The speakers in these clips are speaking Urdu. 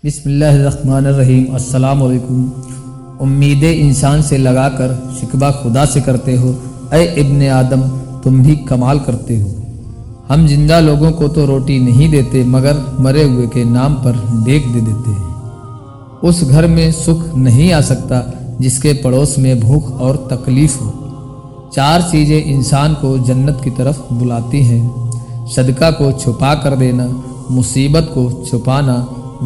بسم اللہ الرحمن الرحیم۔ السلام علیکم۔ امیدیں انسان سے لگا کر شکوہ خدا سے کرتے ہو، اے ابن آدم تم بھی کمال کرتے ہو۔ ہم زندہ لوگوں کو تو روٹی نہیں دیتے مگر مرے ہوئے کے نام پر ڈیک دے دیتے ہیں۔ اس گھر میں سکھ نہیں آ سکتا جس کے پڑوس میں بھوک اور تکلیف ہو۔ چار چیزیں انسان کو جنت کی طرف بلاتی ہیں: صدقہ کو چھپا کر دینا، مصیبت کو چھپانا،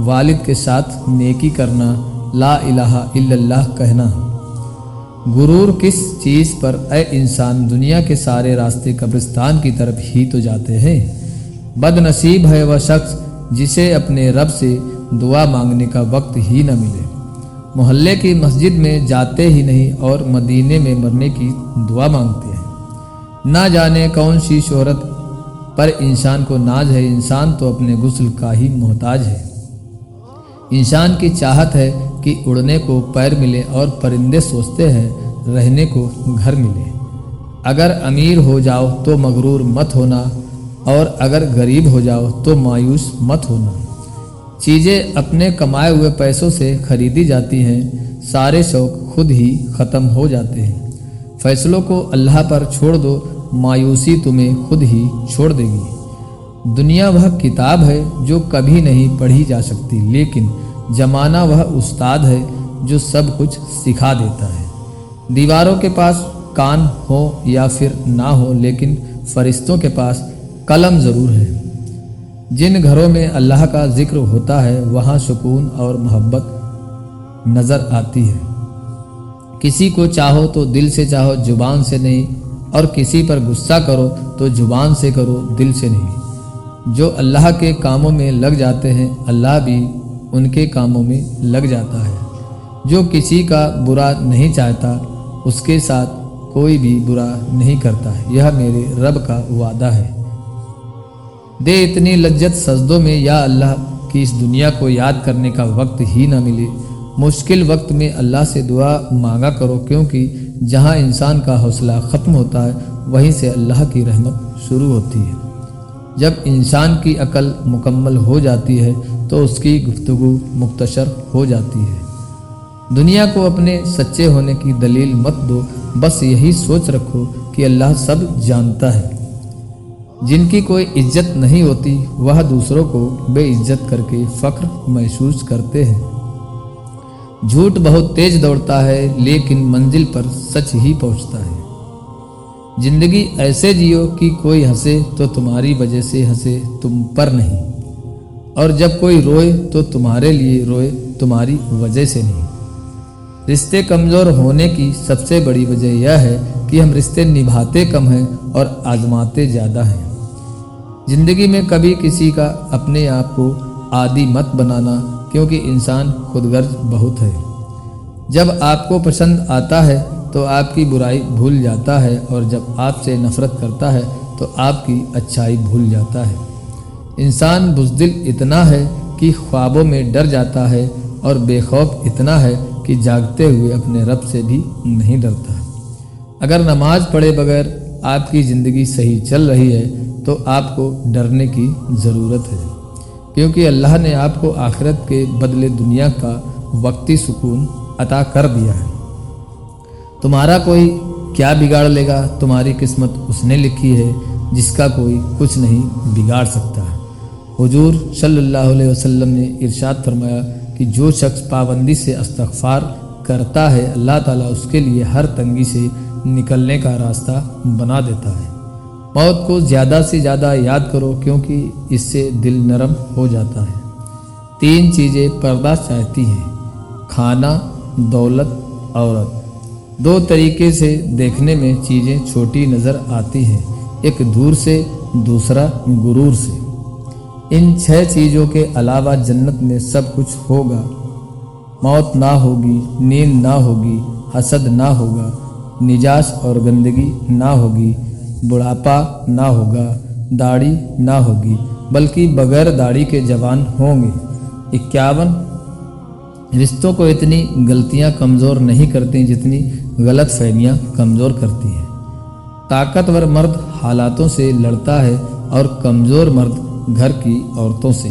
والد کے ساتھ نیکی کرنا، لا الہ الا اللہ کہنا۔ غرور کس چیز پر اے انسان؟ دنیا کے سارے راستے قبرستان کی طرف ہی تو جاتے ہیں۔ بد نصیب ہے وہ شخص جسے اپنے رب سے دعا مانگنے کا وقت ہی نہ ملے۔ محلے کی مسجد میں جاتے ہی نہیں اور مدینے میں مرنے کی دعا مانگتے ہیں۔ نہ جانے کون سی شہرت پر انسان کو ناز ہے، انسان تو اپنے غسل کا ہی محتاج ہے۔ انسان کی چاہت ہے کہ اڑنے کو پیر ملے اور پرندے سوچتے ہیں رہنے کو گھر ملے۔ اگر امیر ہو جاؤ تو مغرور مت ہونا، اور اگر غریب ہو جاؤ تو مایوس مت ہونا۔ چیزیں اپنے کمائے ہوئے پیسوں سے خریدی جاتی ہیں، سارے شوق خود ہی ختم ہو جاتے ہیں۔ فیصلوں کو اللہ پر چھوڑ دو، مایوسی تمہیں خود ہی چھوڑ دے گی۔ دنیا وہ کتاب ہے جو کبھی نہیں پڑھی جا سکتی، لیکن زمانہ وہ استاد ہے جو سب کچھ سکھا دیتا ہے۔ دیواروں کے پاس کان ہو یا پھر نہ ہو، لیکن فرشتوں کے پاس قلم ضرور ہے۔ جن گھروں میں اللہ کا ذکر ہوتا ہے وہاں سکون اور محبت نظر آتی ہے۔ کسی کو چاہو تو دل سے چاہو، زبان سے نہیں، اور کسی پر غصہ کرو تو زبان سے کرو، دل سے نہیں۔ جو اللہ کے کاموں میں لگ جاتے ہیں اللہ بھی ان کے کاموں میں لگ جاتا ہے۔ جو کسی کا برا نہیں چاہتا اس کے ساتھ کوئی بھی برا نہیں کرتا، یہ میرے رب کا وعدہ ہے۔ دے اتنی لذت سجدوں میں یا اللہ کہ اس دنیا کو یاد کرنے کا وقت ہی نہ ملے۔ مشکل وقت میں اللہ سے دعا مانگا کرو، کیونکہ جہاں انسان کا حوصلہ ختم ہوتا ہے وہیں سے اللہ کی رحمت شروع ہوتی ہے۔ جب انسان کی عقل مکمل ہو جاتی ہے تو اس کی گفتگو مختصر ہو جاتی ہے۔ دنیا کو اپنے سچے ہونے کی دلیل مت دو، بس یہی سوچ رکھو کہ اللہ سب جانتا ہے۔ جن کی کوئی عزت نہیں ہوتی وہ دوسروں کو بے عزت کر کے فخر محسوس کرتے ہیں۔ جھوٹ بہت تیز دوڑتا ہے لیکن منزل پر سچ ہی پہنچتا ہے۔ زندگی ایسے جیو کہ کوئی ہنسے تو تمہاری وجہ سے ہنسے، تم پر نہیں، اور جب کوئی روئے تو تمہارے لیے روئے، تمہاری وجہ سے نہیں۔ رشتے کمزور ہونے کی سب سے بڑی وجہ یہ ہے کہ ہم رشتے نبھاتے کم ہیں اور آزماتے زیادہ ہیں۔ زندگی میں کبھی کسی کا اپنے آپ کو عادی مت بنانا، کیونکہ انسان خود غرض بہت ہے۔ جب آپ کو پسند آتا ہے تو آپ کی برائی بھول جاتا ہے، اور جب آپ سے نفرت کرتا ہے تو آپ کی اچھائی بھول جاتا ہے۔ انسان بزدل اتنا ہے کہ خوابوں میں ڈر جاتا ہے، اور بے خوف اتنا ہے کہ جاگتے ہوئے اپنے رب سے بھی نہیں ڈرتا۔ اگر نماز پڑھے بغیر آپ کی زندگی صحیح چل رہی ہے تو آپ کو ڈرنے کی ضرورت ہے، کیونکہ اللہ نے آپ کو آخرت کے بدلے دنیا کا وقتی سکون عطا کر دیا ہے۔ تمہارا کوئی کیا بگاڑ لے گا؟ تمہاری قسمت اس نے لکھی ہے جس کا کوئی کچھ نہیں بگاڑ سکتا۔ حضور صلی اللہ علیہ وسلم نے ارشاد فرمایا کہ جو شخص پابندی سے استغفار کرتا ہے اللہ تعالیٰ اس کے لیے ہر تنگی سے نکلنے کا راستہ بنا دیتا ہے۔ موت کو زیادہ سے زیادہ یاد کرو، کیونکہ اس سے دل نرم ہو جاتا ہے۔ تین چیزیں پردہ چاہتی ہیں: کھانا، دولت، عورت۔ دو طریقے سے دیکھنے میں چیزیں چھوٹی نظر آتی ہیں، ایک دور سے، دوسرا غرور سے۔ ان 6 چیزوں کے علاوہ جنت میں سب کچھ ہوگا۔ موت نہ ہوگی، نیند نہ ہوگی، حسد نہ ہوگا، نجاس اور گندگی نہ ہوگی، بڑھاپا نہ ہوگا، داڑھی نہ ہوگی، بلکہ بغیر داڑھی کے جوان ہوں گے۔ 51 رشتوں کو اتنی غلطیاں کمزور نہیں کرتی جتنی غلط فہمیاں کمزور کرتی ہیں۔ طاقتور مرد حالاتوں سے لڑتا ہے اور کمزور مرد گھر کی عورتوں سے۔